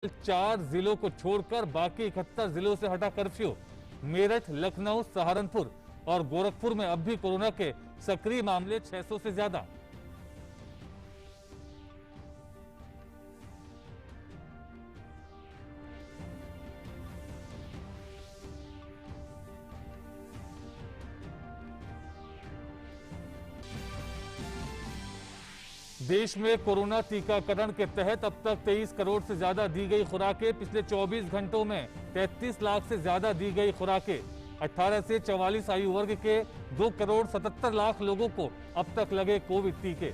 4 जिलों को छोड़कर बाकी 71 जिलों से हटा कर्फ्यू। मेरठ, लखनऊ, सहारनपुर और गोरखपुर में अब भी कोरोना के सक्रिय मामले 600 से ज्यादा। देश में कोरोना टीकाकरण के तहत अब तक 23 करोड़ से ज्यादा दी गई खुराकें। पिछले 24 घंटों में 33 लाख से ज्यादा दी गई खुराकें। 18 से 44 आयु वर्ग के 2 करोड़ 77 लाख लोगों को अब तक लगे कोविड टीके।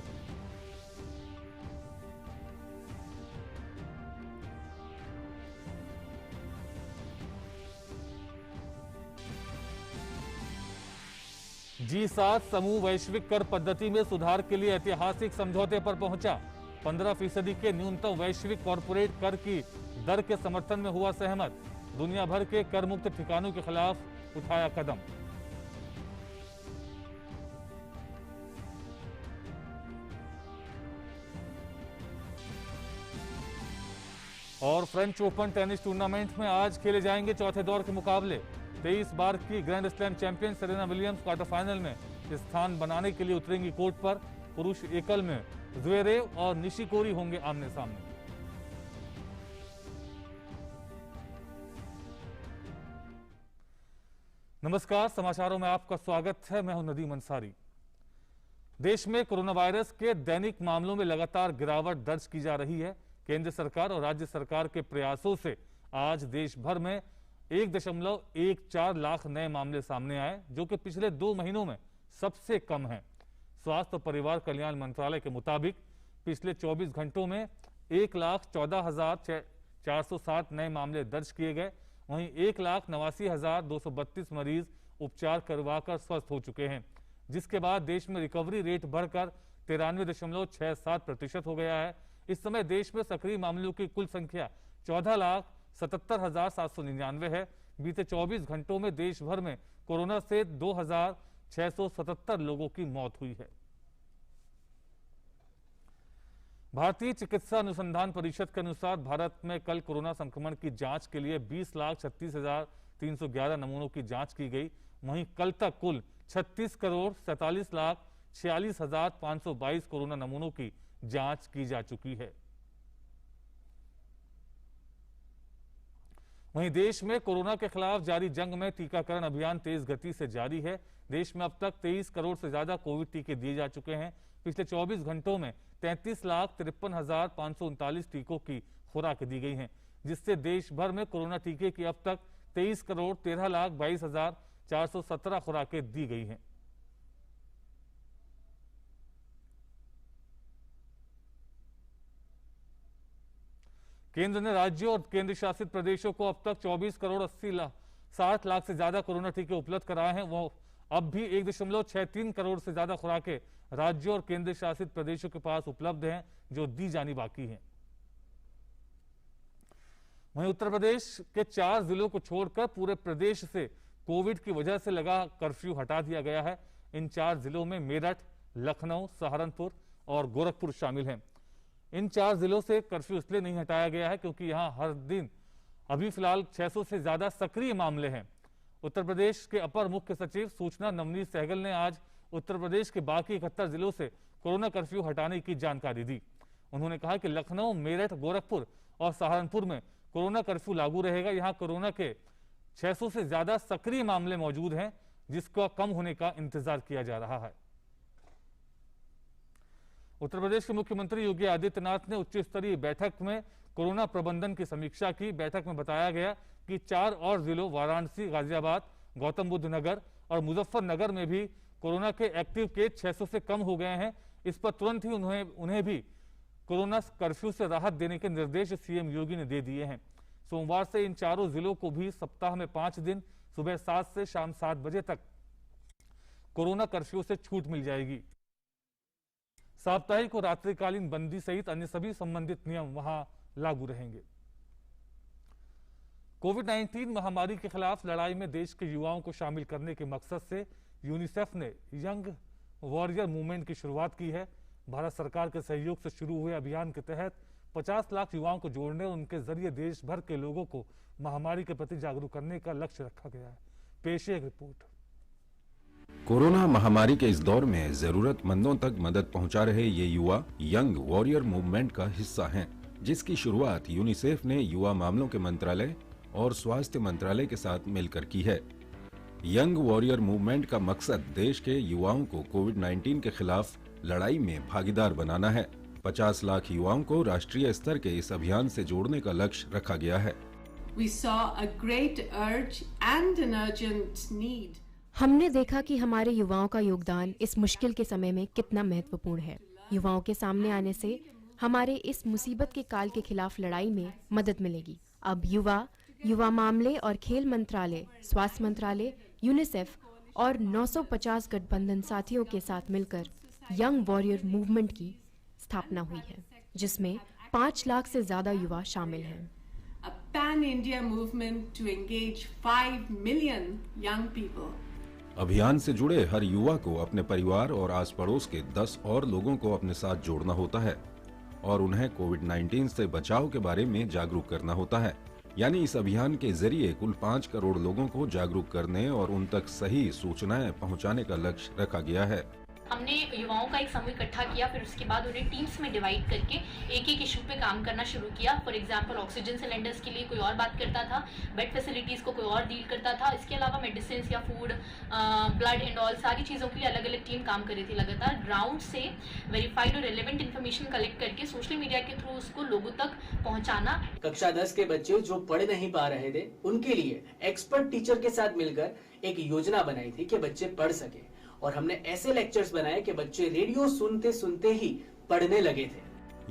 G7 समूह वैश्विक कर पद्धति में सुधार के लिए ऐतिहासिक समझौते पर पहुंचा। 15% के न्यूनतम वैश्विक कॉरपोरेट कर की दर के समर्थन में हुआ सहमत। दुनिया भर के कर मुक्त ठिकानों के खिलाफ उठाया कदम। और फ्रेंच ओपन टेनिस टूर्नामेंट में आज खेले जाएंगे चौथे दौर के मुकाबले। 23 बार की grand slam champion Serena Williams quarter final में स्थान बनाने के लिए उतरेंगी कोर्ट पर। पुरुष एकल में ज़्वेरेव और निशिकोरी होंगे आमने सामने। नमस्कार, समाचारों में आपका स्वागत है। मैं हूं नदीम अंसारी। देश में कोरोना वायरस के दैनिक मामलों में लगातार गिरावट दर्ज की जा रही है। केंद्र सरकार और राज्य सरकार के प्रयासों से आज देश भर में 1.14 लाख नए मामले सामने आए, जो कि पिछले 2 महीनों में सबसे कम है। स्वास्थ्य और परिवार कल्याण मंत्रालय के मुताबिक पिछले 24 घंटों में 1,14,407 नए मामले दर्ज किए गए। वहीं 1,89,232 मरीज उपचार करवाकर स्वस्थ हो चुके हैं, जिसके बाद देश में रिकवरी रेट बढ़कर 93.67% हो गया है। इस समय देश में सक्रिय मामलों की कुल संख्या 14,77,799 है। बीते 24 घंटों में देश भर में कोरोना से 2,677 लोगों की मौत हुई है। भारतीय चिकित्सा अनुसंधान परिषद के अनुसार भारत में कल कोरोना संक्रमण की जांच के लिए 20,36,311 नमूनों की जांच की गई। वहीं कल तक कुल 36,47,46,522 कोरोना नमूनों की जांच की जा चुकी है। वहीं देश में कोरोना के खिलाफ जारी जंग में टीकाकरण अभियान तेज गति से जारी है। देश में अब तक 23 करोड़ से ज्यादा कोविड टीके दिए जा चुके हैं। पिछले 24 घंटों में 33,53,539 टीकों की खुराक दी गई हैं, जिससे देश भर में कोरोना टीके की अब तक 23 करोड़ 13,22,417 खुराकें दी गई हैं। केंद्र ने राज्यों और केंद्र शासित प्रदेशों को अब तक 24 करोड़ 60 लाख से ज्यादा कोरोना टीके उपलब्ध कराए हैं। वो अब भी 1.63 करोड़ से ज्यादा खुराकें राज्यों और केंद्र शासित प्रदेशों के पास उपलब्ध हैं, जो दी जानी बाकी हैं। वहीं उत्तर प्रदेश के 4 जिलों को छोड़कर पूरे प्रदेश से कोविड की वजह से लगा कर्फ्यू हटा दिया गया है। इन 4 जिलों में मेरठ, लखनऊ, सहारनपुर और गोरखपुर शामिल हैं। इन 4 जिलों से कर्फ्यू इसलिए नहीं हटाया गया है क्योंकि यहां हर दिन अभी फिलहाल 600 से ज्यादा सक्रिय मामले हैं। उत्तर प्रदेश के अपर मुख्य सचिव सूचना नवनीत सहगल ने आज उत्तर प्रदेश के बाकी 71 जिलों से कोरोना कर्फ्यू हटाने की जानकारी दी। उन्होंने कहा कि लखनऊ, मेरठ, गोरखपुर और सहारनपुर में कोरोना कर्फ्यू लागू रहेगा। यहां कोरोना के 600 से ज्यादा सक्रिय मामले मौजूद हैं, जिसका कम होने का इंतजार किया जा रहा है। उत्तर प्रदेश के मुख्यमंत्री योगी आदित्यनाथ ने उच्च स्तरीय बैठक में कोरोना प्रबंधन की समीक्षा की। बैठक में बताया गया कि 4 और जिलों वाराणसी, गाजियाबाद, गौतम बुद्ध नगर और मुजफ्फरनगर में भी कोरोना के एक्टिव केस 600 से कम हो गए हैं। इस पर तुरंत ही उन्हें भी कोरोना कर्फ्यू से राहत देने के निर्देश सीएम योगी ने दे दिए हैं। सोमवार से इन चारों जिलों को भी सप्ताह में 5 दिन सुबह 7 से शाम 7 बजे तक कोरोना कर्फ्यू से छूट मिल जाएगी। साप्ताहिक और रात्रिकालीन बंदी सहित अन्य सभी संबंधित नियम वहां लागू रहेंगे। कोविड-19 महामारी के खिलाफ लड़ाई में देश के युवाओं को शामिल करने के मकसद से यूनिसेफ ने यंग वॉरियर मूवमेंट की शुरुआत की है। भारत सरकार के सहयोग से शुरू हुए अभियान के तहत 50 लाख युवाओं को जोड़ने और उनके जरिए देश भर के लोगों को महामारी के प्रति जागरूक करने का लक्ष्य रखा गया है। पेश है एक रिपोर्ट। कोरोना महामारी के इस दौर में जरूरतमंदों तक मदद पहुंचा रहे ये युवा यंग वॉरियर मूवमेंट का हिस्सा हैं, जिसकी शुरुआत यूनिसेफ ने युवा मामलों के मंत्रालय और स्वास्थ्य मंत्रालय के साथ मिलकर की है। यंग वॉरियर मूवमेंट का मकसद देश के युवाओं को कोविड-19 के खिलाफ लड़ाई में भागीदार बनाना है। 50 लाख युवाओं को राष्ट्रीय स्तर के इस अभियान से जोड़ने का लक्ष्य रखा गया है। We saw a great urge and an urgent need. हमने देखा कि हमारे युवाओं का योगदान इस मुश्किल के समय में कितना महत्वपूर्ण है। युवाओं के सामने आने से हमारे इस मुसीबत के काल के खिलाफ लड़ाई में मदद मिलेगी। अब युवा मामले और खेल मंत्रालय, स्वास्थ्य मंत्रालय, यूनिसेफ और 950 गठबंधन साथियों के साथ मिलकर यंग वॉरियर मूवमेंट की स्थापना हुई है, जिसमें 5 लाख से ज्यादा युवा शामिल हैं। A pan-India movement to engage 5 million young people. अभियान से जुड़े हर युवा को अपने परिवार और आस पड़ोस के 10 और लोगों को अपने साथ जोड़ना होता है और उन्हें कोविड-19 से बचाव के बारे में जागरूक करना होता है। यानी इस अभियान के जरिए कुल 5 करोड़ लोगों को जागरूक करने और उन तक सही सूचनाएं पहुंचाने का लक्ष्य रखा गया है। हमने युवाओं का एक समूह इकट्ठा किया, फिर उसके बाद उन्हें टीम्स में डिवाइड करके एक एक इशू पे काम करना शुरू किया। फॉर एग्जांपल ऑक्सीजन सिलेंडर्स के लिए कोई और बात करता था, बेड फैसिलिटीज़ को कोई और डील करता था। इसके अलावा मेडिसिन या फूड, ब्लड एंड ऑल सारी चीज़ों के लिए अलग अलग टीम काम कर रही थी। लगातार ग्राउंड से वेरीफाइड और रिलेवेंट इन्फॉर्मेशन कलेक्ट करके सोशल मीडिया के थ्रू उसको लोगों तक पहुँचाना। कक्षा 10 के बच्चे जो पढ़ नहीं पा रहे थे, उनके लिए एक्सपर्ट टीचर के साथ मिलकर एक योजना बनाई थी कि बच्चे पढ़ सके, और हमने ऐसे लेक्चर्स बनाए कि बच्चे रेडियो सुनते सुनते ही पढ़ने लगे थे।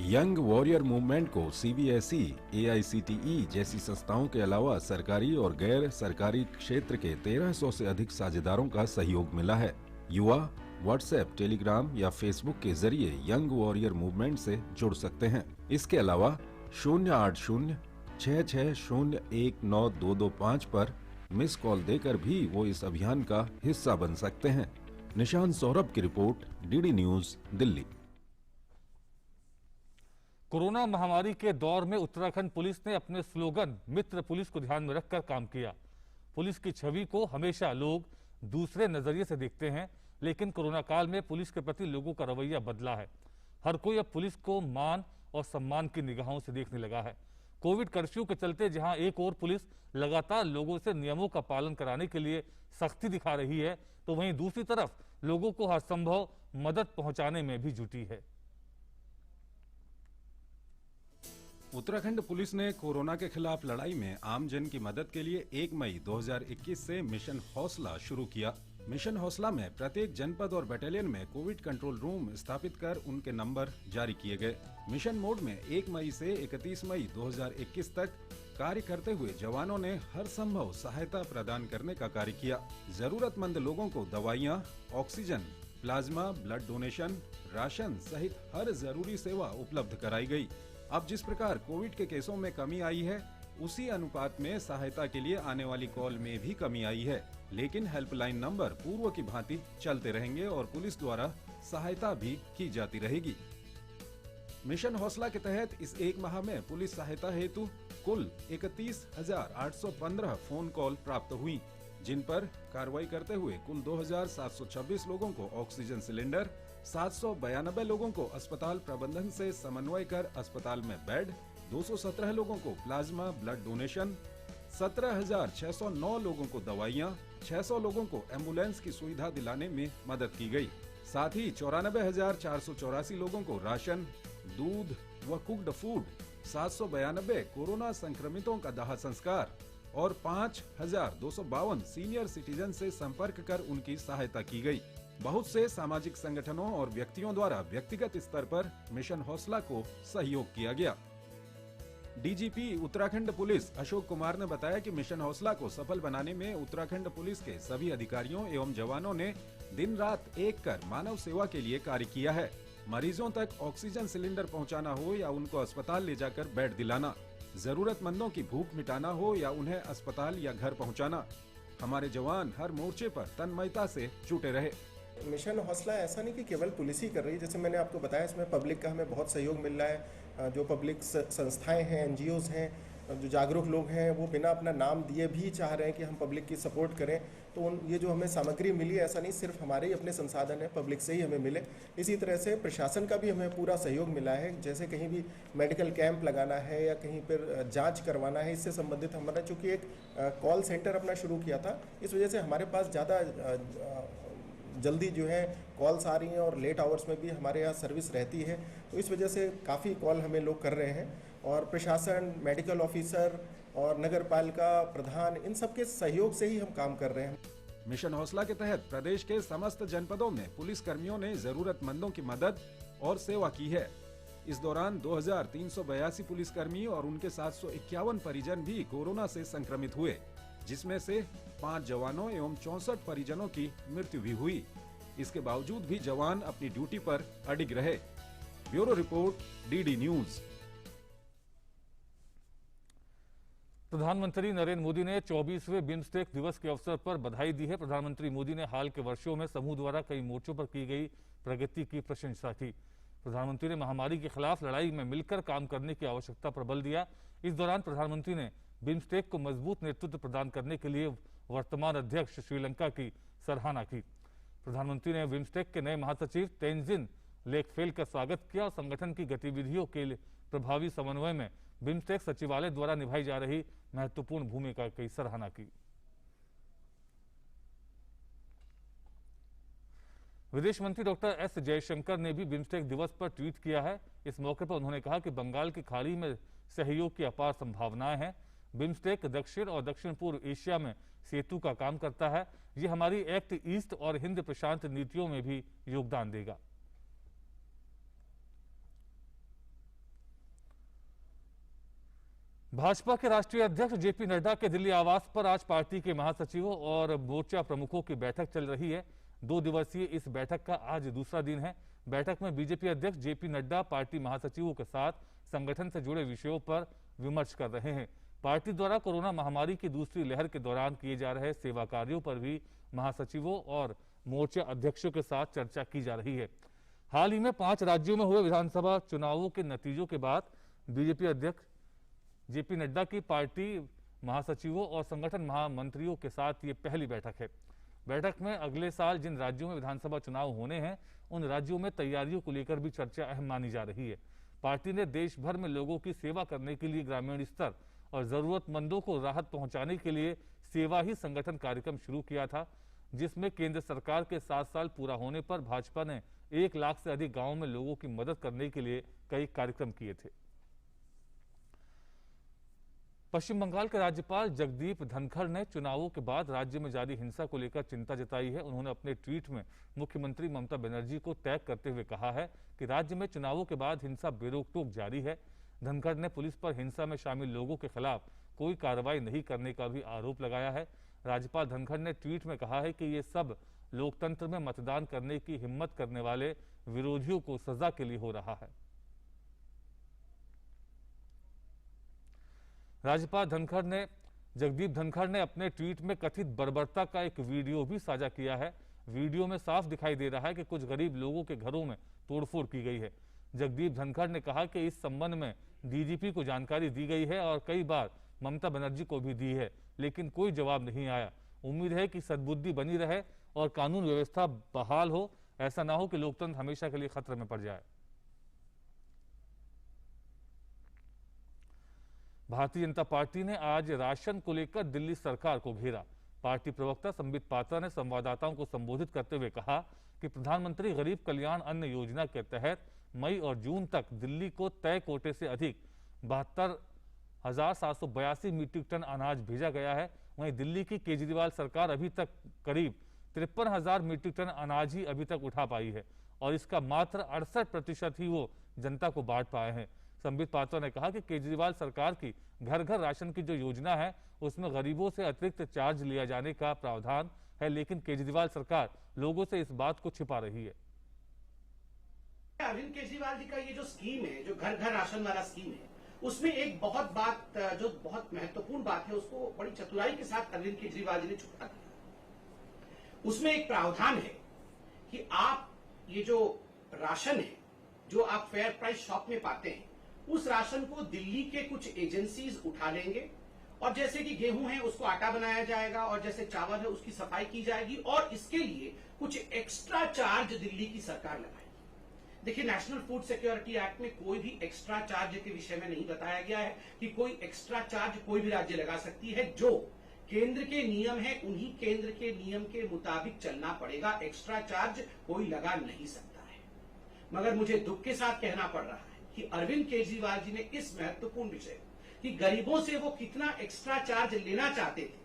यंग वॉरियर मूवमेंट को CBSE, AICTE जैसी संस्थाओं के अलावा सरकारी और गैर सरकारी क्षेत्र के 1300 से अधिक साझेदारों का सहयोग मिला है। युवा व्हाट्सएप, टेलीग्राम या फेसबुक के जरिए यंग वॉरियर मूवमेंट से जुड़ सकते हैं। इसके अलावा 08066019225 पर मिस कॉल देकर भी वो इस अभियान का हिस्सा बन सकते हैं। निशान सौरभ की report, DD news, Delhi. Corona महामारी के दौर में उत्तराखंड पुलिस ने अपने स्लोगन मित्र पुलिस को ध्यान में रखकर काम किया। पुलिस की छवि को हमेशा लोग दूसरे नजरिए से देखते हैं, लेकिन कोरोना काल में पुलिस के प्रति लोगों का रवैया बदला है। हर कोई अब पुलिस को मान और सम्मान की निगाहों से देखने लगा है। कोविड कर्फ्यू के चलते जहां एक और पुलिस लगातार लोगों से नियमों का पालन कराने के लिए सख्ती दिखा रही है, तो वहीं दूसरी तरफ लोगों को हर संभव मदद पहुंचाने में भी जुटी है। उत्तराखंड पुलिस ने कोरोना के खिलाफ लड़ाई में आम जन की मदद के लिए 1 मई 2021 से मिशन हौसला शुरू किया। मिशन हौसला में प्रत्येक जनपद और बटालियन में कोविड कंट्रोल रूम स्थापित कर उनके नंबर जारी किए गए। मिशन मोड में 1 मई से 31 मई 2021 तक कार्य करते हुए जवानों ने हर संभव सहायता प्रदान करने का कार्य किया। जरूरतमंद लोगों को दवाइयाँ, oxygen, plasma, blood donation, ration सहित हर जरूरी सेवा उपलब्ध कराई गई। अब जिस प्रकार कोविड के केसों में कमी आई है, उसी अनुपात में सहायता के लिए आने वाली कॉल में भी कमी आई है, लेकिन हेल्पलाइन नंबर पूर्व की भांति चलते रहेंगे और पुलिस द्वारा सहायता भी की जाती रहेगी। मिशन हौसला के तहत इस 1 माह में पुलिस सहायता हेतु कुल 31,815 फोन कॉल प्राप्त हुई, जिन पर कार्रवाई करते हुए कुल 2,726 लोगों को ऑक्सीजन सिलेंडर, 792 लोगों को अस्पताल प्रबंधन से समन्वय कर अस्पताल में बेड, 217 लोगों को प्लाज्मा ब्लड डोनेशन, 17,609 लोगों को दवाइयाँ, 600 लोगों को एम्बुलेंस की सुविधा दिलाने में मदद की गई। साथ ही 94,484 लोगों को राशन, दूध व कुक्ड फूड, 792 कोरोना संक्रमितों का दाह संस्कार और 5,252 सीनियर सिटीजन से संपर्क कर उनकी सहायता की गई। बहुत से सामाजिक संगठनों और व्यक्तियों द्वारा व्यक्तिगत स्तर पर मिशन हौसला को सहयोग किया गया। DGP उत्तराखंड पुलिस अशोक कुमार ने बताया कि मिशन हौसला को सफल बनाने में उत्तराखंड पुलिस के सभी अधिकारियों एवं जवानों ने दिन रात एक कर मानव सेवा के लिए कार्य किया है। मरीजों तक ऑक्सीजन सिलेंडर पहुंचाना हो या उनको अस्पताल ले जाकर बेड दिलाना, जरूरतमंदों की भूख मिटाना हो या उन्हें अस्पताल या घर पहुंचाना, हमारे जवान हर मोर्चे पर तन्मयता से जुटे रहे। मिशन हौसला ऐसा नहीं कि केवल पुलिस ही कर रही है, जैसे मैंने आपको बताया इसमें पब्लिक का हमें बहुत सहयोग मिल रहा है। जो पब्लिक संस्थाएं हैं, एनजीओज़ हैं, जो जागरूक लोग हैं, वो बिना अपना नाम दिए भी चाह रहे हैं कि हम पब्लिक की सपोर्ट करें। तो ये जो हमें सामग्री मिली, ऐसा नहीं सिर्फ हमारे ही अपने संसाधन है, पब्लिक से ही हमें मिले। इसी तरह से प्रशासन का भी हमें पूरा सहयोग मिला है। जैसे कहीं भी मेडिकल कैंप लगाना है या कहीं पर जांच करवाना है, इससे संबंधित हमारा चूँकि एक कॉल सेंटर अपना शुरू किया था, इस वजह से हमारे पास ज़्यादा जल्दी जो है कॉल्स आ रही हैं और लेट आवर्स में भी हमारे यहाँ सर्विस रहती है। तो इस वजह से काफ़ी कॉल हमें लोग कर रहे हैं और प्रशासन, मेडिकल ऑफिसर और नगर पालिका प्रधान, इन सब के सहयोग से ही हम काम कर रहे हैं। मिशन हौसला के तहत प्रदेश के समस्त जनपदों में पुलिस कर्मियों ने जरूरतमंदों की मदद और सेवा की है। इस दौरान 2382 पुलिसकर्मी और उनके 751 परिजन भी कोरोना से संक्रमित हुए, जिसमें से 5 जवानों एवं 64 परिजनों की मृत्यु भी हुई। इसके बावजूद भी जवान अपनी ड्यूटी पर अडिग रहे। Bureau report, DD news. प्रधानमंत्री नरेंद्र मोदी ने 24वें बिम्स्टेक दिवस के अवसर पर बधाई दी है। प्रधानमंत्री मोदी ने हाल के वर्षों में समूह द्वारा कई मोर्चों पर की गई प्रगति की प्रशंसा की। प्रधानमंत्री ने महामारी के खिलाफ लड़ाई में मिलकर काम करने की आवश्यकता पर बल दिया। इस दौरान प्रधानमंत्री ने बिम्स्टेक को मजबूत नेतृत्व प्रदान करने के लिए वर्तमान अध्यक्ष श्रीलंका की सराहना की। प्रधानमंत्री ने बिम्स्टेक के नए महासचिव तेंजिन लेकफेल का स्वागत किया और संगठन की गतिविधियों के प्रभावी समन्वय में बिम्स्टेक सचिवालय द्वारा निभाई जा रही महत्वपूर्ण भूमिका की सराहना की। विदेश मंत्री डॉक्टर एस जयशंकर ने भी बिम्स्टेक दिवस पर ट्वीट किया है। इस मौके पर उन्होंने कहा कि बंगाल की खाड़ी में सहयोग की अपार संभावनाएं हैं। बिम्स्टेक दक्षिण और दक्षिण पूर्व एशिया में सेतु का काम करता है। ये हमारी एक्ट ईस्ट और हिंद प्रशांत नीतियों में भी योगदान देगा। भाजपा के राष्ट्रीय अध्यक्ष जेपी नड्डा के दिल्ली आवास पर आज पार्टी के महासचिवों और मोर्चा प्रमुखों की बैठक चल रही है। 2 दिवसीय इस बैठक का आज दूसरा दिन है। बैठक में बीजेपी अध्यक्ष जेपी नड्डा पार्टी महासचिवों के साथ संगठन से जुड़े विषयों पर विमर्श कर रहे हैं। पार्टी द्वारा कोरोना महामारी की दूसरी लहर के दौरान किए जा रहे सेवा कार्यों पर भी महासचिवों और मोर्चा अध्यक्षों के साथ चर्चा की जा रही है। हाल ही में 5 राज्यों में हुए विधानसभा चुनावों के नतीजों के बाद बीजेपी अध्यक्ष जेपी नड्डा की पार्टी महासचिवों और संगठन महामंत्रियों के साथ ये पहली बैठक है। बैठक में अगले साल जिन राज्यों में विधानसभा चुनाव होने हैं, उन राज्यों में तैयारियों को लेकर भी चर्चा अहम मानी जा रही है। पार्टी ने देश भर में लोगों की सेवा करने के लिए ग्रामीण स्तर और जरूरतमंदों को राहत पहुंचाने के लिए सेवा ही संगठन कार्यक्रम शुरू किया था, जिसमें केंद्र सरकार के 7 साल पूरा होने पर भाजपा ने 1 लाख से अधिक गाँवों में लोगों की मदद करने के लिए कई कार्यक्रम किए थे। पश्चिम बंगाल के राज्यपाल जगदीप धनखड़ ने चुनावों के बाद राज्य में जारी हिंसा को लेकर चिंता जताई है। उन्होंने अपने ट्वीट में मुख्यमंत्री ममता बनर्जी को टैग करते हुए कहा है कि राज्य में चुनावों के बाद हिंसा बेरोक-टोक जारी है। धनखड़ ने पुलिस पर हिंसा में शामिल लोगों के खिलाफ कोई कार्रवाई नहीं करने का भी आरोप लगाया है। राज्यपाल धनखड़ ने ट्वीट में कहा है कि ये सब लोकतंत्र में मतदान करने की हिम्मत करने वाले विरोधियों को सजा के लिए हो रहा है। राज्यपाल जगदीप धनखड़ ने अपने ट्वीट में कथित बर्बरता का एक वीडियो भी साझा किया है। वीडियो में साफ दिखाई दे रहा है कि कुछ गरीब लोगों के घरों में तोड़फोड़ की गई है। जगदीप धनखड़ ने कहा कि इस संबंध में डीजीपी को जानकारी दी गई है और कई बार ममता बनर्जी को भी दी है, लेकिन कोई जवाब नहीं आया। उम्मीद है कि सद्बुद्धि बनी रहे और कानून व्यवस्था बहाल हो। ऐसा ना हो कि लोकतंत्र हमेशा के लिए खतरे में पड़ जाए। भारतीय जनता पार्टी ने आज राशन को लेकर दिल्ली सरकार को घेरा। पार्टी प्रवक्ता संबित पात्रा ने संवाददाताओं को संबोधित करते हुए कहा कि प्रधानमंत्री गरीब कल्याण अन्न योजना के तहत मई और जून तक दिल्ली को तय कोटे से अधिक 72,782 मीट्रिक टन अनाज भेजा गया है। वहीं दिल्ली की केजरीवाल सरकार अभी तक करीब 53,000 मीट्रिक टन अनाज ही अभी तक उठा पाई है और इसका मात्र 68% ही वो जनता को बांट पाए हैं। संबित पात्रा ने कहा कि केजरीवाल सरकार की घर घर राशन की जो योजना है, उसमें गरीबों से अतिरिक्त चार्ज लिया जाने का प्रावधान है, लेकिन केजरीवाल सरकार लोगों से इस बात को छिपा रही है। अरविंद केजरीवाल जी का ये जो स्कीम है, जो घर घर राशन वाला स्कीम है, उसमें एक बहुत महत्वपूर्ण बात है, उसको बड़ी चतुराई के साथ अरविंद केजरीवाल जी ने छुपा दिया। उसमें एक प्रावधान है कि आप ये जो राशन है, जो आप फेयर प्राइस शॉप में पाते हैं, उस राशन को दिल्ली के कुछ एजेंसीज उठा लेंगे और जैसे कि गेहूं है उसको आटा बनाया जाएगा और जैसे चावल है उसकी सफाई की जाएगी और इसके लिए कुछ एक्स्ट्रा चार्ज दिल्ली की सरकार लगाएगी। देखिए, नेशनल फूड सिक्योरिटी एक्ट में कोई भी एक्स्ट्रा चार्ज के विषय में नहीं बताया गया है कि कोई एक्स्ट्रा चार्ज कोई भी राज्य लगा सकती है। जो केंद्र के नियम है उन्हीं केंद्र के नियम के मुताबिक चलना पड़ेगा। एक्स्ट्रा चार्ज कोई लगा नहीं सकता है। मगर मुझे दुख के साथ कहना पड़ रहा है कि अरविंद केजरीवाल जी ने इस महत्वपूर्ण विषय कि गरीबों से वो कितना एक्स्ट्रा चार्ज लेना चाहते थे,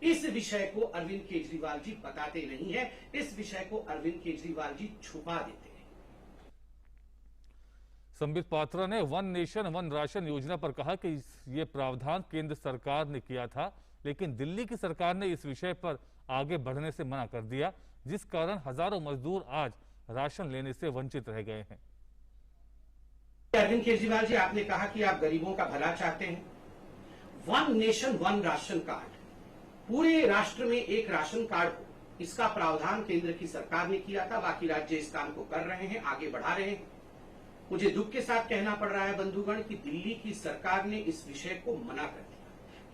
इस विषय को अरविंद केजरीवाल जी बताते नहीं है। इस विषय को अरविंद केजरीवाल जी छुपा देते हैं। संबित पात्रा ने वन नेशन वन राशन योजना पर कहा कि ये प्रावधान केंद्र सरकार ने किया था, लेकिन दिल्ली की सरकार ने इस विषय पर आगे बढ़ने से मना कर दिया, जिस कारण हजारों मजदूर आज राशन लेने से वंचित रह गए हैं। अरविंद केजरीवाल जी, आपने कहा कि आप गरीबों का भला चाहते हैं। One nation one ration card, पूरे राष्ट्र में एक राशन कार्ड हो, इसका प्रावधान केंद्र की सरकार ने किया था। बाकी राज्य इस काम को कर रहे हैं, आगे बढ़ा रहे हैं। मुझे दुख के साथ कहना पड़ रहा है बंधुगण कि दिल्ली की सरकार ने इस विषय को मना कर दिया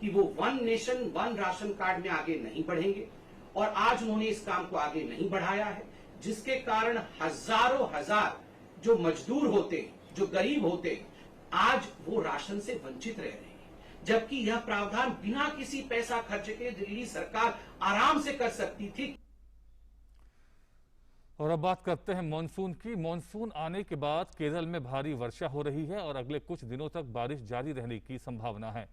कि वो one nation one ration card में आगे नहीं बढ़ेंगे और आज उन्होंने इस काम को आगे नहीं बढ़ाया है, जिसके कारण हजारों हजार जो मजदूर होते हैं, जो गरीब होते हैं, आज वो राशन से वंचित रह रहे हैं। जबकि यह प्रावधान बिना किसी पैसा खर्च के दिल्ली सरकार आराम से कर सकती थी। और अब बात करते हैं मॉनसून की। मॉनसून आने के बाद केरल में भारी वर्षा हो रही है और अगले कुछ दिनों तक बारिश जारी रहने की संभावना है।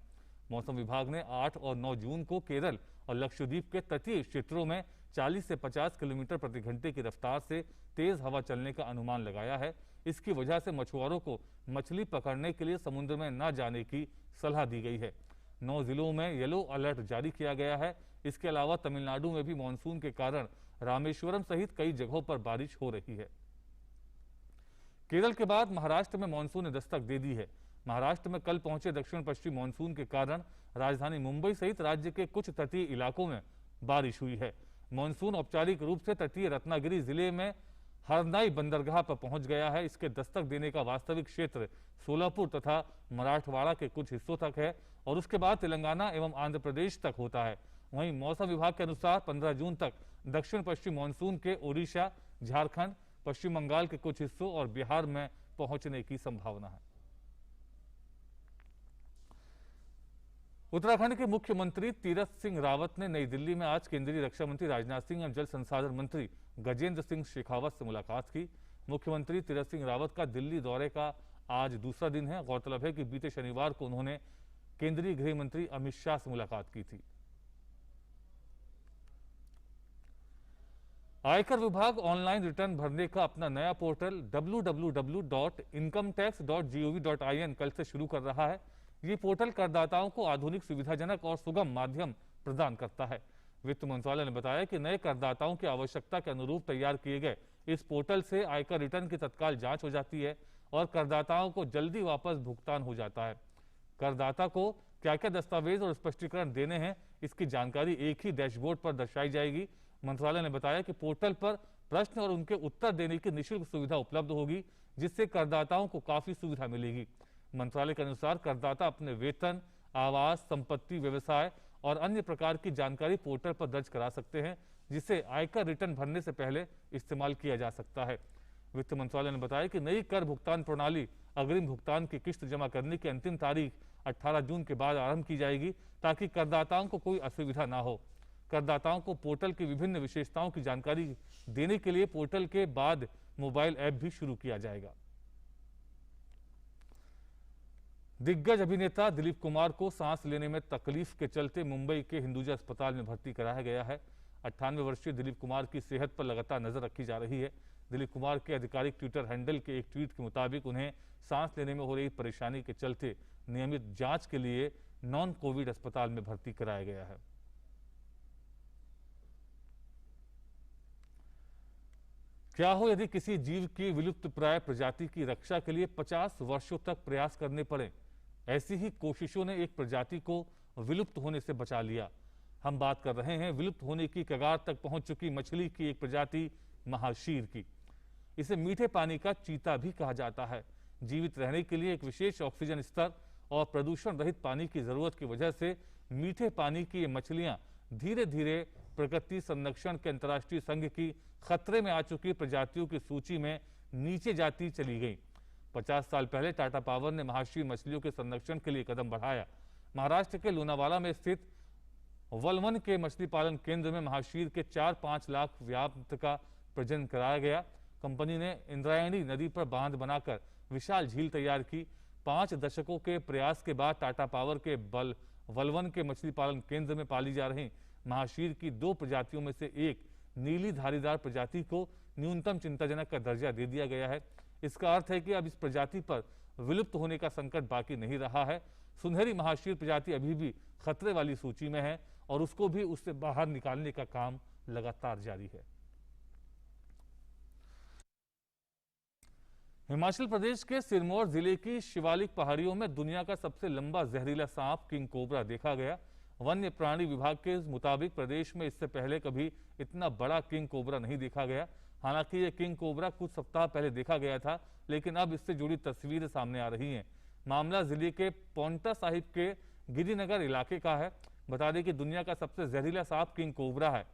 मौसम विभाग ने 8 और 9 जून को केरल और लक्षद्वीप के तटीय क्षेत्रों में 40 से 50 किलोमीटर प्रति घंटे की रफ्तार से तेज हवा चलने का अनुमान लगाया है। इसकी वजह से मछुआरों को मछली पकड़ने के लिए समुद्र में न जाने की सलाह दी गई है। 9 जिलों में येलो अलर्ट जारी किया गया है। इसके अलावा तमिलनाडु में भी मानसून के कारण रामेश्वरम सहित कई जगहों पर बारिश हो रही है। केरल के बाद महाराष्ट्र में मानसून ने दस्तक दे दी है। महाराष्ट्र में कल पहुंचे दक्षिण पश्चिम मानसून के कारण राजधानी मुंबई सहित राज्य के कुछ तटीय इलाकों में बारिश हुई है। मानसून औपचारिक रूप से तटीय रत्नागिरी जिले में हरनाई बंदरगाह पर पहुंच गया है। इसके दस्तक देने का वास्तविक क्षेत्र सोलापुर तथा मराठवाड़ा के कुछ हिस्सों तक है और उसके बाद तेलंगाना एवं आंध्र प्रदेश तक होता है। वहीं मौसम विभाग के अनुसार 15 जून तक दक्षिण पश्चिम मानसून के ओडिशा, झारखंड, पश्चिम बंगाल के कुछ हिस्सों और बिहार में पहुंचने की संभावना है। उत्तराखंड के मुख्यमंत्री तीरथ सिंह रावत ने नई दिल्ली में आज केंद्रीय रक्षा मंत्री राजनाथ सिंह और जल संसाधन मंत्री गजेंद्र सिंह शेखावत से मुलाकात की। मुख्यमंत्री तीरथ सिंह रावत का दिल्ली दौरे का आज दूसरा दिन है। गौरतलब है कि बीते शनिवार को उन्होंने केंद्रीय गृह मंत्री अमित शाह से मुलाकात की थी। आयकर विभाग ऑनलाइन रिटर्न भरने का अपना नया पोर्टल www.incometax.gov.in कल से शुरू कर रहा है। ये पोर्टल करदाताओं को आधुनिक, सुविधाजनक और सुगम माध्यम प्रदान करता है। वित्त मंत्रालय ने बताया कि नए करदाताओं की आवश्यकता के अनुरूप तैयार किए गए इस पोर्टल से आयकर रिटर्न की तत्काल जांच हो जाती है और करदाताओं को जल्दी वापस भुगतान हो जाता है। करदाता को क्या क्या दस्तावेज और स्पष्टीकरण देने हैं, इसकी जानकारी एक ही डैशबोर्ड पर दर्शाई जाएगी। मंत्रालय ने बताया कि पोर्टल पर प्रश्न और उनके उत्तर देने की निःशुल्क सुविधा उपलब्ध होगी, जिससे करदाताओं को काफी सुविधा मिलेगी। मंत्रालय के अनुसार करदाता अपने वेतन, आवास, संपत्ति, व्यवसाय और अन्य प्रकार की जानकारी पोर्टल पर दर्ज करा सकते हैं, जिसे आयकर रिटर्न भरने से पहले इस्तेमाल किया जा सकता है। वित्त मंत्रालय ने बताया कि नई कर भुगतान प्रणाली अग्रिम भुगतान की किस्त जमा करने की अंतिम तारीख 18 जून के बाद आरंभ की जाएगी, ताकि करदाताओं को कोई असुविधा ना हो। करदाताओं को पोर्टल की विभिन्न विशेषताओं की जानकारी देने के लिए पोर्टल के बाद मोबाइल ऐप भी शुरू किया जाएगा। दिग्गज अभिनेता दिलीप कुमार को सांस लेने में तकलीफ के चलते मुंबई के हिंदुजा अस्पताल में भर्ती कराया गया है। 98 वर्षीय दिलीप कुमार की सेहत पर लगातार नजर रखी जा रही है। दिलीप कुमार के आधिकारिक ट्विटर हैंडल के एक ट्वीट के मुताबिक उन्हें सांस लेने में हो रही परेशानी के चलते नियमित जांच के लिए नॉन कोविड अस्पताल में भर्ती कराया गया है। क्या हो यदि किसी जीव की विलुप्त प्राय प्रजाति की रक्षा के लिए 50 वर्षों तक प्रयास करने पड़े? ऐसी ही कोशिशों ने एक प्रजाति को विलुप्त होने से बचा लिया। हम बात कर रहे हैं विलुप्त होने की कगार तक पहुंच चुकी मछली की एक प्रजाति महाशीर की। इसे मीठे पानी का चीता भी कहा जाता है। जीवित रहने के लिए एक विशेष ऑक्सीजन स्तर और प्रदूषण रहित पानी की जरूरत की वजह से मीठे पानी की ये मछलियां धीरे धीरे प्रकृति संरक्षण के अंतर्राष्ट्रीय संघ की खतरे में आ चुकी प्रजातियों की सूची में नीचे जाती चली गई। 50 साल पहले टाटा पावर ने महाशीर मछलियों के संरक्षण के लिए कदम बढ़ाया। महाराष्ट्र के लोनावाला में स्थित वलवन के मछली पालन केंद्र में महाशीर के 4-5 लाख व्याप्त का प्रजनन कराया गया। कंपनी ने इंद्रायणी नदी पर बांध बनाकर विशाल झील तैयार की। 5 दशकों के प्रयास के बाद टाटा पावर के वलवन के मछली पालन केंद्र में पाली जा रही महाशीर की 2 प्रजातियों में से एक नीली धारीदार प्रजाति को न्यूनतम चिंताजनक का दर्जा दे दिया गया है। इसका अर्थ है कि अब इस प्रजाति पर विलुप्त होने का संकट बाकी नहीं रहा है। सुनहरी महाशीर प्रजाति अभी भी खतरे वाली सूची में है और उसको भी उससे बाहर निकालने का काम लगातार जारी है। हिमाचल प्रदेश के सिरमौर जिले की शिवालिक पहाड़ियों में दुनिया का सबसे लंबा जहरीला सांप किंग कोबरा देखा गया। वन्य प्राणी विभाग के मुताबिक प्रदेश में इससे पहले कभी इतना बड़ा किंग कोबरा नहीं देखा गया। हालांकि ये किंग कोबरा कुछ सप्ताह पहले देखा गया था, लेकिन अब इससे जुड़ी तस्वीरें सामने आ रही हैं। मामला जिले के पोंटा साहिब के गिरिनगर इलाके का है। बता दें कि दुनिया का सबसे जहरीला सांप किंग कोबरा है।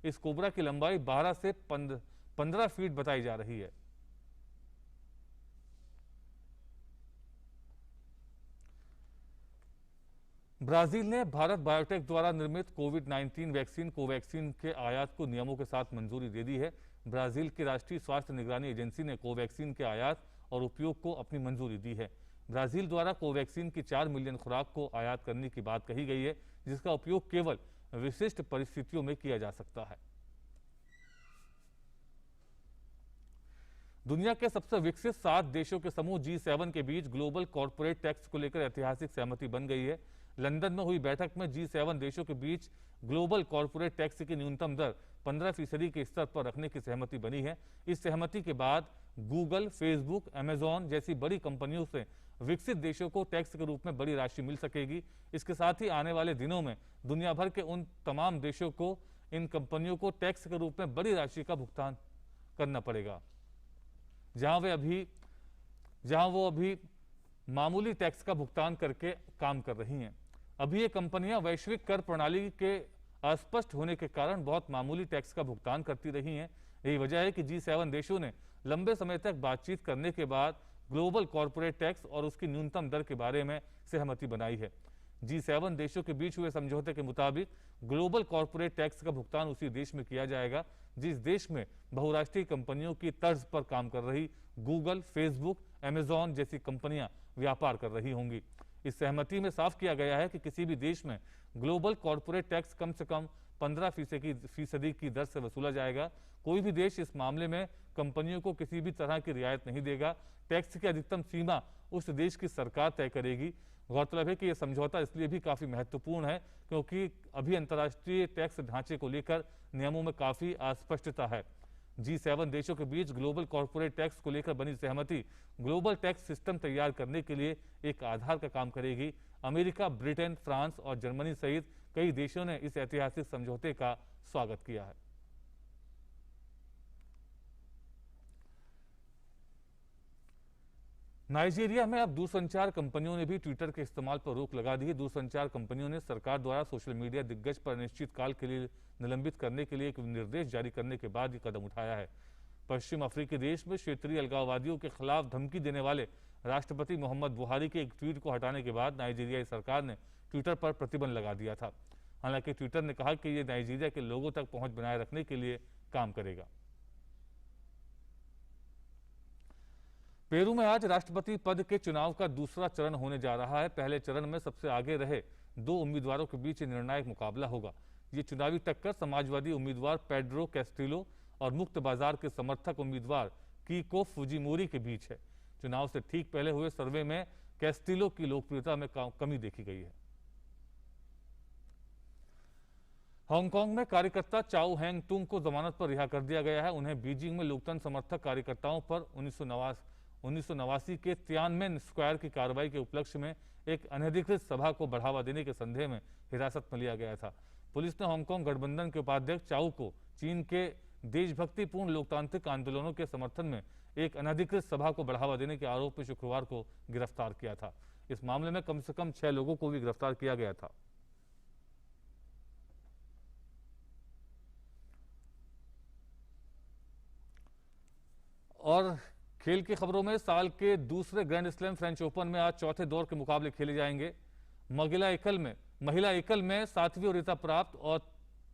इस कोबरा की लंबाई 12 से 15 फीट बताई जा रही है। ब्राजील ने भारत बायोटेक द्वारा निर्मित कोविड-19 वैक्सीन कोवैक्सीन के आयात को नियमों के साथ मंजूरी दे दी है। ब्राजील की राष्ट्रीय स्वास्थ्य निगरानी एजेंसी ने कोवैक्सीन के आयात और उपयोग को अपनी मंजूरी दी है। ब्राजील द्वारा कोवैक्सीन की 4 मिलियन खुराक को आयात करने की बात कही गई है, जिसका उपयोग केवल विशिष्ट परिस्थितियों में किया जा सकता है। दुनिया के सबसे विकसित 7 देशों के समूह G7 के बीच ग्लोबल कॉर्पोरेट टैक्स को लेकर ऐतिहासिक सहमति बन गई है। लंदन में हुई बैठक में G7 देशों के बीच ग्लोबल कॉर्पोरेट टैक्स की न्यूनतम दर 15% के स्तर पर रखने की सहमति बनी है। इस सहमति के बाद गूगल, फेसबुक, अमेजॉन जैसी बड़ी कंपनियों से विकसित देशों को टैक्स के रूप में बड़ी राशि मिल सकेगी। इसके साथ ही आने वाले दिनों में दुनिया भर के उन तमाम देशों को इन कंपनियों को टैक्स के रूप में बड़ी राशि का भुगतान करना पड़ेगा, जहां वो अभी मामूली टैक्स का भुगतान करके काम कर रही हैं। अभी ये कंपनियां वैश्विक कर प्रणाली के अस्पष्ट होने के कारण बहुत मामूली टैक्स का भुगतान करती रही हैं। यही वजह है कि G7 देशों ने लंबे समय तक बातचीत करने के बाद ग्लोबल कॉर्पोरेट टैक्स और उसकी न्यूनतम दर के बारे में सहमति बनाई है। G7 देशों के बीच हुए समझौते के मुताबिक ग्लोबल कॉर्पोरेट टैक्स का भुगतान उसी देश में किया जाएगा जिस देश में बहुराष्ट्रीय कंपनियों की तर्ज पर काम कर रही गूगल, फेसबुक, अमेजॉन जैसी कंपनियां व्यापार कर रही होंगी। इस सहमति में साफ किया गया है कि किसी भी देश में ग्लोबल कॉर्पोरेट टैक्स कम से कम 15% की दर से वसूला जाएगा। कोई भी देश इस मामले में कंपनियों को किसी भी तरह की रियायत नहीं देगा। टैक्स की अधिकतम सीमा उस देश की सरकार तय करेगी। गौरतलब है कि यह समझौता इसलिए भी काफी महत्वपूर्ण है क्योंकि अभी अंतर्राष्ट्रीय टैक्स ढांचे को लेकर नियमों में काफी अस्पष्टता है। G7 देशों के बीच ग्लोबल कॉर्पोरेट टैक्स को लेकर बनी सहमति ग्लोबल टैक्स सिस्टम तैयार करने के लिए एक आधार का काम करेगी। अमेरिका, ब्रिटेन, फ्रांस और जर्मनी सहित कई देशों ने इस ऐतिहासिक समझौते का स्वागत किया है। नाइजीरिया में अब दूरसंचार कंपनियों ने भी ट्विटर के इस्तेमाल पर रोक लगा दी है। दूरसंचार कंपनियों ने सरकार द्वारा सोशल मीडिया दिग्गज पर अनिश्चित काल के लिए निलंबित करने के लिए एक निर्देश जारी करने के बाद ये कदम उठाया है। पश्चिम अफ्रीकी देश में क्षेत्रीय अलगाववादियों के खिलाफ धमकी देने वाले राष्ट्रपति मोहम्मद बुहारी के एक ट्वीट को हटाने के बाद नाइजीरियाई सरकार ने ट्विटर पर प्रतिबंध लगा दिया था। हालांकि ट्विटर ने कहा कि ये नाइजीरिया के लोगों तक पहुंच बनाए रखने के लिए काम करेगा। पेरू में आज राष्ट्रपति पद के चुनाव का दूसरा चरण होने जा रहा है। पहले चरण में सबसे आगे रहे 2 उम्मीदवारों के बीच निर्णायक मुकाबला होगा। ये चुनावी टक्कर समाजवादी उम्मीदवार पेड्रो कैस्टिलो और मुक्त बाजार के समर्थक उम्मीदवार कीको फुजिमोरी के बीच है। चुनाव से ठीक पहले हुए सर्वे में कैस्टिलो की लोकप्रियता में कमी देखी गई है। हांगकांग में कार्यकर्ता चाओ हैंग तुंग को जमानत पर रिहा कर दिया गया है। उन्हें बीजिंग में लोकतंत्र समर्थक कार्यकर्ताओं पर 1989 के तियानमेन स्क्वायर की कार्रवाई के उपलक्ष्य में एक अनधिकृत सभा को बढ़ावा देने के संदेह में हिरासत में लिया गया था। पुलिस ने हांगकांग गठबंधन के उपाध्यक्ष चाओ को चीन के देशभक्तिपूर्ण लोकतांत्रिक आंदोलनों के समर्थन में एक अनधिकृत सभा को बढ़ावा देने के आरोप में शुक्रवार को गिरफ्तार किया था। इस मामले में कम से कम 6 लोगों को भी गिरफ्तार किया गया था। और खेल की खबरों में साल के दूसरे ग्रैंड स्लैम फ्रेंच ओपन में आज चौथे दौर के मुकाबले खेले जाएंगे। महिला एकल में 7वीं वरीयता प्राप्त और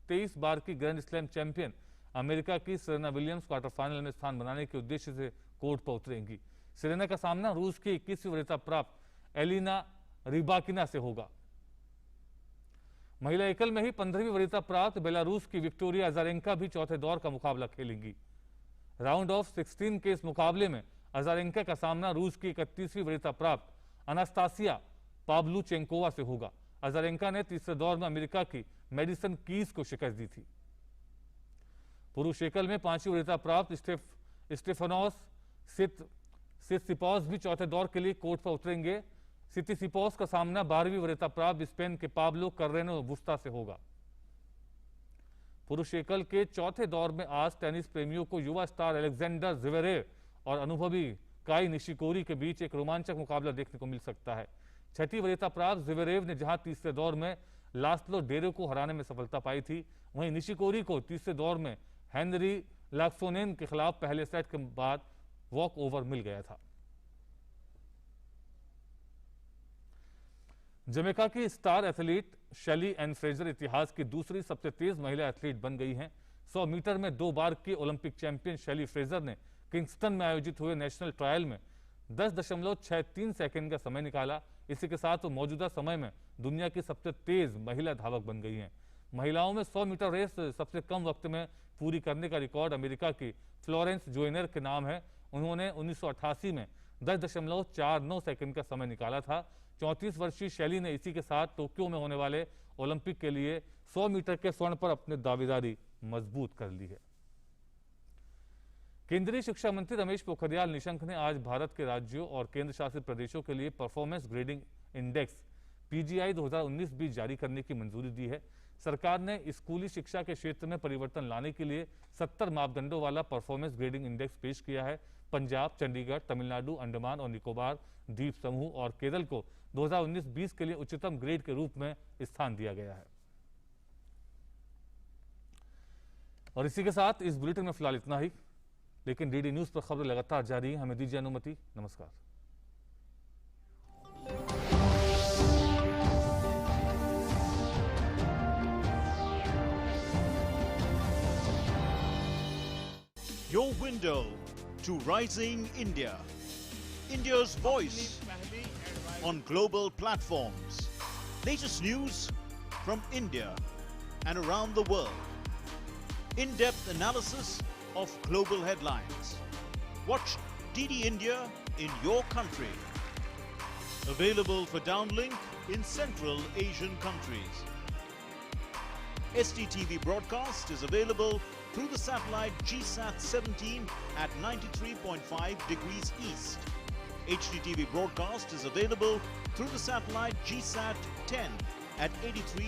23 बार की ग्रैंड स्लैम चैंपियन अमेरिका की सेरेना विलियम्स क्वार्टर फाइनल में स्थान बनाने के उद्देश्य से कोर्ट पर उतरेंगी। सेरेना का सामना रूस की 21वीं वरीयता प्राप्त एलिना रिबाकिना से होगा। महिला एकल में ही 15वीं वरीयता प्राप्त बेलारूस की विक्टोरिया अजारेंका भी चौथे दौर का मुकाबला खेलेंगी। राउंड ऑफ 16 के इस मुकाबले में अजारेंका का सामना रूस की 31वीं वरीयता प्राप्त अनास्तासिया पाव्लुचेंकोवा से होगा। अजारेंका ने तीसरे दौर में अमेरिका की मेडिसन कीज को शिकस्त दी थी। पुरुष एकल में 5वीं वरीयता प्राप्त स्टेफानोस सित्सिपास भी चौथे दौर के लिए कोर्ट पर उतरेंगे। सित्सिपास का सामना 12वीं वरीयता प्राप्त स्पेन के पाब्लो कार्रेनो बुस्ता से होगा। पुरुष एकल के चौथे दौर में आज टेनिस प्रेमियों को युवा स्टार अलेक्जेंडर ज़्वेरेव और अनुभवी काई निशिकोरी के बीच एक रोमांचक मुकाबला देखने को मिल सकता है। 6वीं वरीयता प्राप्त ज़्वेरेव ने जहां तीसरे दौर में लास्लो डेरो को हराने में सफलता पाई थी, वहीं निशिकोरी को तीसरे दौर में हेनरी लाक्सोनेन के खिलाफ पहले सेट के बाद वॉक ओवर मिल गया था। जमैका की स्टार एथलीट शेली एन फ्रेजर इतिहास की दूसरी सबसे तेज महिला एथलीट बन गई हैं। 100 मीटर में 2 बार की ओलंपिक चैंपियन शेली फ्रेजर ने किंगस्टन में आयोजित हुए नेशनल ट्रायल में 10.63 सेकंड का समय निकाला। इसी के साथ वो मौजूदा समय में दुनिया की सबसे तेज महिला धावक बन गई हैं। महिलाओं में 100 मीटर रेस सबसे कम वक्त में पूरी करने का रिकॉर्ड अमेरिका की फ्लोरेंस जोयनर के नाम है। उन्होंने 1988 में 10.49 सेकंड का समय निकाला था। 34 वर्षीय शैली ने इसी के साथ टोक्यो में होने वाले ओलंपिक के लिए 100 मीटर के स्वर्ण पर अपनी दावेदारी मजबूत कर ली है। केंद्रीय शिक्षा मंत्री रमेश पोखरियाल निशंक ने आज भारत के राज्यों और केंद्र शासित प्रदेशों के लिए परफॉर्मेंस ग्रेडिंग इंडेक्स PGI 2019 भी जारी करने की मंजूरी दी है। सरकार ने स्कूली शिक्षा के क्षेत्र में परिवर्तन लाने के लिए 70 मापदंडों वाला परफॉर्मेंस ग्रेडिंग इंडेक्स पेश किया है। पंजाब, चंडीगढ़, तमिलनाडु, अंडमान और निकोबार द्वीप समूह और केरल को 2019-20 के लिए उच्चतम ग्रेड के रूप में स्थान दिया गया है। और इसी के साथ इस बुलेटिन में फिलहाल इतना ही, लेकिन DD न्यूज पर खबरें लगातार जारी हैं। हमें दीजिए अनुमति। नमस्कार। Your window to rising India. India's voice on global platforms. Latest news from India and around the world. In-depth analysis of global headlines. Watch DD India in your country. Available for downlink in Central Asian countries. STTV broadcast is available through the satellite GSAT 17 at 93.5 degrees east. HDTV broadcast is available through the satellite GSAT 10 at 83